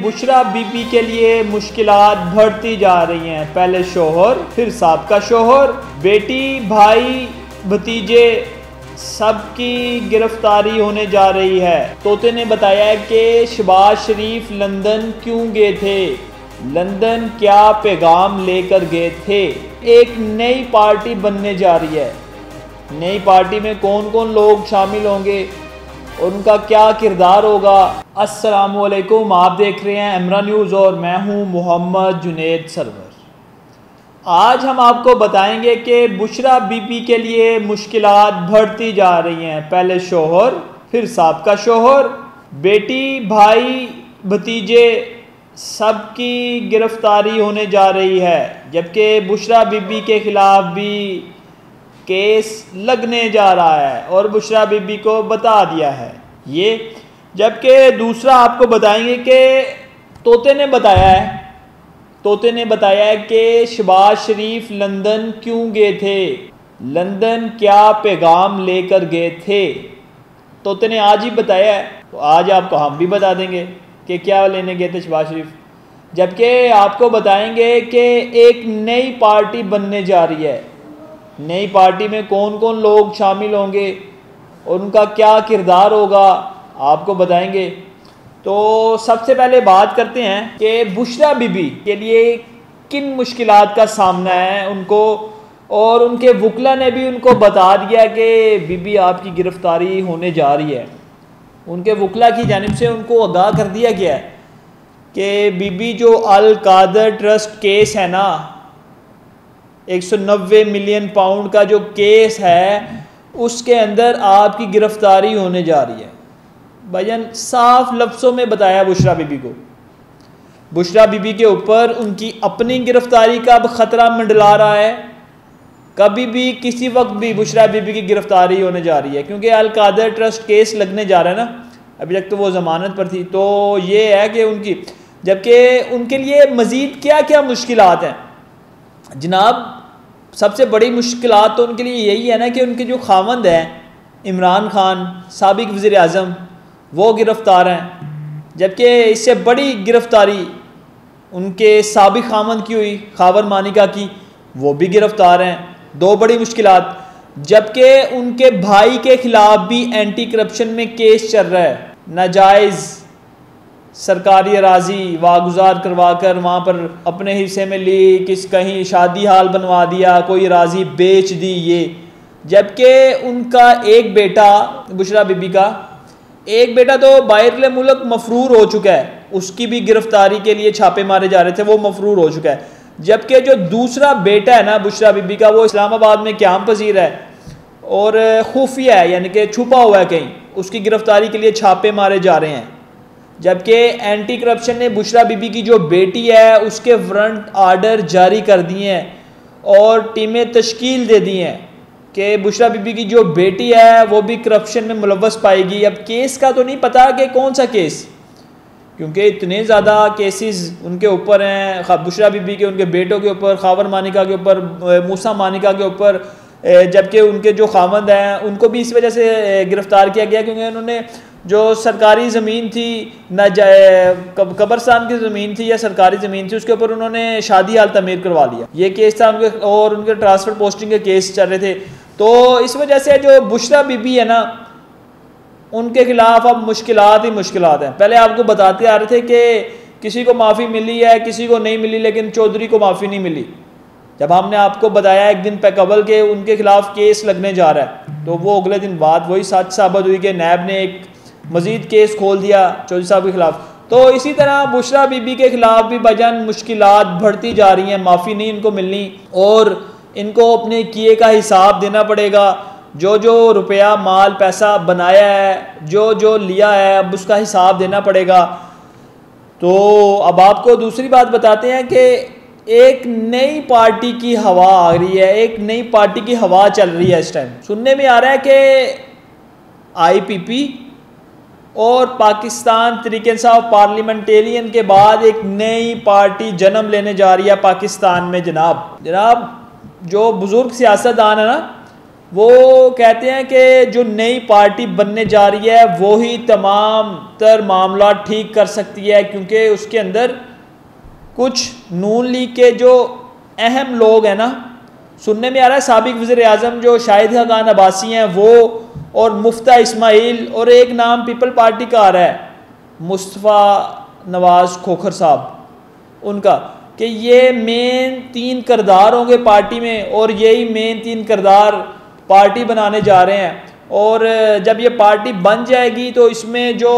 बुशरा बीबी के लिए मुश्किलात बढ़ती जा रही हैं। पहले शोहर, फिर साबका शोहर, बेटी, भाई, भतीजे सबकी गिरफ्तारी होने जा रही है। तोते ने बताया कि शहबाज शरीफ लंदन क्यों गए थे, लंदन क्या पैगाम लेकर गए थे। एक नई पार्टी बनने जा रही है। नई पार्टी में कौन कौन लोग शामिल होंगे और उनका क्या किरदार होगा। अस्सलामुअलैकुम, आप देख रहे हैं एमरा न्यूज़ और मैं हूं मोहम्मद जुनेद सरवर। आज हम आपको बताएंगे कि बुशरा बीबी के लिए मुश्किलात बढ़ती जा रही हैं। पहले शोहर, फिर साबका शोहर, बेटी, भाई, भतीजे सबकी गिरफ्तारी होने जा रही है। जबकि बुशरा बीबी के ख़िलाफ़ भी केस लगने जा रहा है और बुशरा बीबी को बता दिया है ये। जबकि दूसरा आपको बताएंगे कि तोते ने बताया है कि शहबाज शरीफ लंदन क्यों गए थे, लंदन क्या पैगाम लेकर गए थे। तोते ने आज ही बताया है, तो आज आपको हम भी बता देंगे कि क्या लेने गए थे शहबाज शरीफ। जबकि आपको बताएंगे कि एक नई पार्टी बनने जा रही है। नई पार्टी में कौन कौन लोग शामिल होंगे और उनका क्या किरदार होगा आपको बताएंगे। तो सबसे पहले बात करते हैं कि बुशरा बीबी के लिए किन मुश्किलात का सामना है उनको, और उनके वकला ने भी उनको बता दिया कि बीबी आपकी गिरफ्तारी होने जा रही है। उनके वकला की जानिब से उनको आगाह कर दिया गया है कि बीबी जो अल कादर ट्रस्ट केस है ना, 190 मिलियन पाउंड का जो केस है, उसके अंदर आपकी गिरफ्तारी होने जा रही है। भाईजान साफ लफ्ज़ों में बताया बुशरा बीबी को। बुशरा बीबी के ऊपर उनकी अपनी गिरफ्तारी का अब ख़तरा मंडला रहा है। कभी भी किसी वक्त भी बुशरा बीबी की गिरफ्तारी होने जा रही है, क्योंकि अल कादर ट्रस्ट केस लगने जा रहा है ना। अभी तक तो वो ज़मानत पर थी, तो ये है कि उनकी, जबकि उनके लिए मज़ीद क्या क्या मुश्किलात हैं जनाब। सबसे बड़ी मुश्किलात तो उनके लिए यही है ना कि उनके जो खावंद हैं इमरान खान, साबिक वज़ीर आज़म, वो गिरफ़्तार हैं। जबकि इससे बड़ी गिरफ़्तारी उनके साबिक खावंद की हुई, खावर मानिका की, वो भी गिरफ़्तार हैं। दो बड़ी मुश्किलात। जबकि उनके भाई के ख़िलाफ़ भी एंटी करप्शन में केस चल रहा है। नाजायज़ सरकारी अराजी वागुजार करवा कर वहाँ पर अपने हिस्से में ली, कहीं शादी हाल बनवा दिया, कोई अराजी बेच दी ये। जबकि उनका एक बेटा, बुशरा बीबी का एक बेटा तो बाहर मुल्क मफरूर हो चुका है, उसकी भी गिरफ्तारी के लिए छापे मारे जा रहे थे, वो मफरूर हो चुका है। जबकि जो दूसरा बेटा है ना बुशरा बीबी का, वो इस्लामाबाद में क़याम पजीर है और खुफिया है, यानी कि छुपा हुआ है कहीं, उसकी गिरफ्तारी के लिए छापे मारे जा रहे हैं। जबकि एंटी करप्शन ने बुशरा बीबी की जो बेटी है उसके वारंट आर्डर जारी कर दिए हैं और टीमें तश्कील दे दी हैं कि बुशरा बीबी की जो बेटी है वो भी करप्शन में मुलव्वस पाएगी। अब केस का तो नहीं पता कि कौन सा केस, क्योंकि इतने ज़्यादा केसेस उनके ऊपर हैं, बुशरा बीबी के, उनके बेटों के ऊपर, खावर मानिका के ऊपर, मूसा मानिका के ऊपर। जबकि उनके जो खावंद हैं उनको भी इस वजह से गिरफ़्तार किया गया क्योंकि उन्होंने जो सरकारी ज़मीन थी, न कब्रस्तान की ज़मीन थी या सरकारी ज़मीन थी, उसके ऊपर उन्होंने शादी हाल तमीर करवा लिया। ये केस था उनके, और उनके ट्रांसफ़र पोस्टिंग के केस चल रहे थे। तो इस वजह से जो बुशरा बीबी है ना, उनके ख़िलाफ़ अब मुश्किलात ही मुश्किलात हैं। पहले आपको बताते आ रहे थे कि किसी को माफ़ी मिली है, किसी को नहीं मिली, लेकिन चौधरी को माफ़ी नहीं मिली। जब हमने आपको बताया एक दिन कबल के उनके ख़िलाफ़ केस लगने जा रहा है, तो वो अगले दिन बात वही सच साबित हुई कि नैब ने एक मज़ीद केस खोल दिया चौधरी साहब के ख़िलाफ़। तो इसी तरह बुशरा बीबी के ख़िलाफ़ भी भाईजान मुश्किलात बढ़ती जा रही हैं। माफ़ी नहीं इनको मिलनी और इनको अपने किए का हिसाब देना पड़ेगा। जो जो रुपया माल पैसा बनाया है, जो जो लिया है, अब उसका हिसाब देना पड़ेगा। तो अब आपको दूसरी बात बताते हैं कि एक नई पार्टी की हवा आ रही है, एक नई पार्टी की हवा चल रही है इस टाइम। सुनने में आ रहा है कि IPP और पाकिस्तान तहरीक इंसाफ पार्लियामेंटेरियन के बाद एक नई पार्टी जन्म लेने जा रही है पाकिस्तान में। जनाब जो बुज़ुर्ग सियासतदान है ना, वो कहते हैं कि जो नई पार्टी बनने जा रही है वो ही तमाम तर मामला ठीक कर सकती है, क्योंकि उसके अंदर कुछ नून लीग के जो अहम लोग हैं ना, सुनने में आ रहा है साबिक वज़ीर आज़म जो शाहिद खान अब्बासी हैं वो, और मुफ्ता इस्माइल, और एक नाम पीपल पार्टी का आ रहा है मुस्तफ़ा नवाज़ खोखर साहब, उनका, कि ये मेन 3 किरदार होंगे पार्टी में और यही मेन 3 किरदार पार्टी बनाने जा रहे हैं। और जब ये पार्टी बन जाएगी तो इसमें जो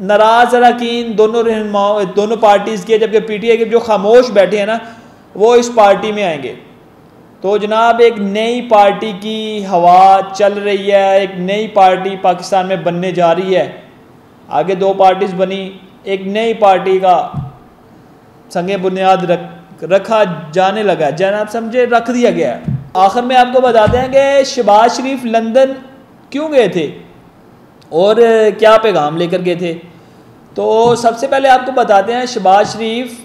नाराज़ अरकान दोनों पार्टीज़ के, जबकि PTI के जो खामोश बैठे हैं ना, वो इस पार्टी में आएंगे। तो जनाब एक नई पार्टी की हवा चल रही है, एक नई पार्टी पाकिस्तान में बनने जा रही है। आगे 2 पार्टीज़ बनी, एक नई पार्टी का संगे बुनियाद रखा जाने लगा, जनाब समझे, रख दिया गया है। आखिर में आपको बताते हैं कि शहबाज शरीफ लंदन क्यों गए थे और क्या पैगाम लेकर गए थे। तो सबसे पहले आपको बताते हैं शहबाज शरीफ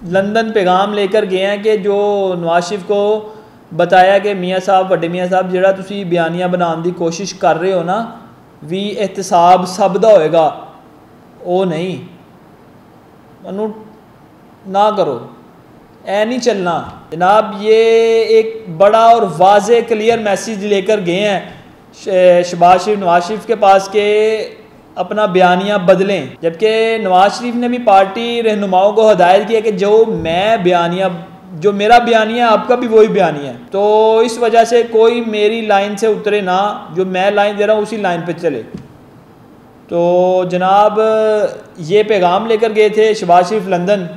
लंदन पैगाम लेकर गए हैं कि जो नवाज शरीफ को बताया कि मियाँ साहब, वड्डे मियाँ साहब, जिहड़ा तुसी बयानियां बनाने की कोशिश कर रहे हो ना, भी एहतसाब सब दा होएगा, वो नहीं, मनु ना करो, ऐ नहीं चलना। जनाब ये एक बड़ा और वाज़े क्लियर मैसेज लेकर गए हैं शहबाज शरीफ नवाज शरीफ के पास के अपना बयानियाँ बदलें, जबकि नवाज शरीफ ने भी पार्टी रहनुमाओं को हदायत किया कि जो मेरा बयानिया आपका भी वही बयानिया है, तो इस वजह से कोई मेरी लाइन से उतरे ना, जो मैं लाइन दे रहा हूँ उसी लाइन पे चले। तो जनाब ये पैगाम लेकर गए थे शहबाज शरीफ लंदन।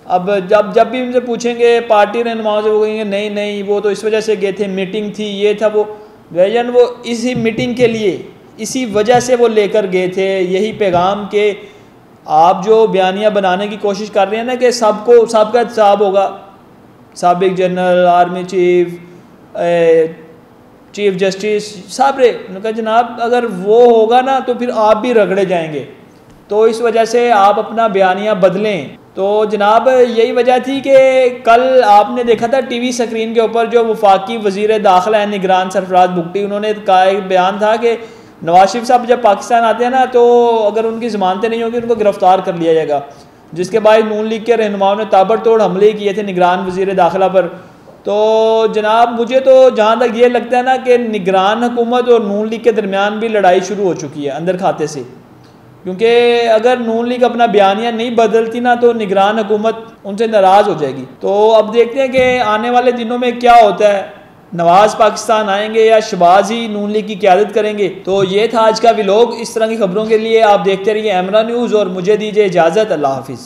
अब जब भी उनसे पूछेंगे पार्टी रहनुमाओं से, वो कहेंगे नहीं नहीं वो तो इस वजह से गए थे, मीटिंग थी, ये था वो। वजन वो इसी मीटिंग के लिए, इसी वजह से वो लेकर गए थे यही पैगाम के आप जो बयानियाँ बनाने की कोशिश कर रहे हैं ना कि सबका एहतसाब होगा, साबिक general, army chief, chief justice, सब रे। उन्होंने कहा जनाब अगर वो होगा ना तो फिर आप भी रगड़े जाएंगे, तो इस वजह से आप अपना बयानियाँ बदलें। तो जनाब यही वजह थी कि कल आपने देखा था टीवी स्क्रीन के ऊपर जो वफाकी वज़ीर दाखिला है निगरान सरफराज भुगटी, उन्होंने कहा, एक बयान था कि नवाज शरीफ साहब जब पाकिस्तान आते हैं ना तो अगर उनकी ज़मानतें नहीं होगी उनको गिरफ़्तार कर लिया जाएगा, जिसके बाद नून लीग के रहनुमाओं ने ताबड़तोड़ हमले किए थे निगरान वज़ीर दाखिला पर। तो जनाब मुझे तो जहाँ तक ये लगता है ना कि निगरान हुकूमत और नून लीग के दरमियान भी लड़ाई शुरू हो चुकी है अंदर खाते से, क्योंकि अगर नून लीग अपना बयानिया नहीं बदलती ना तो निगरान हुकूमत उनसे नाराज़ हो जाएगी। तो अब देखते हैं कि आने वाले दिनों में क्या होता है, नवाज पाकिस्तान आएंगे या शहबाज ही नून लीग की क़यादत करेंगे। तो ये था आज का व्लॉग। इस तरह की खबरों के लिए आप देखते रहिए एमरा न्यूज़ और मुझे दीजिए इजाज़त। अल्लाह हाफिज़।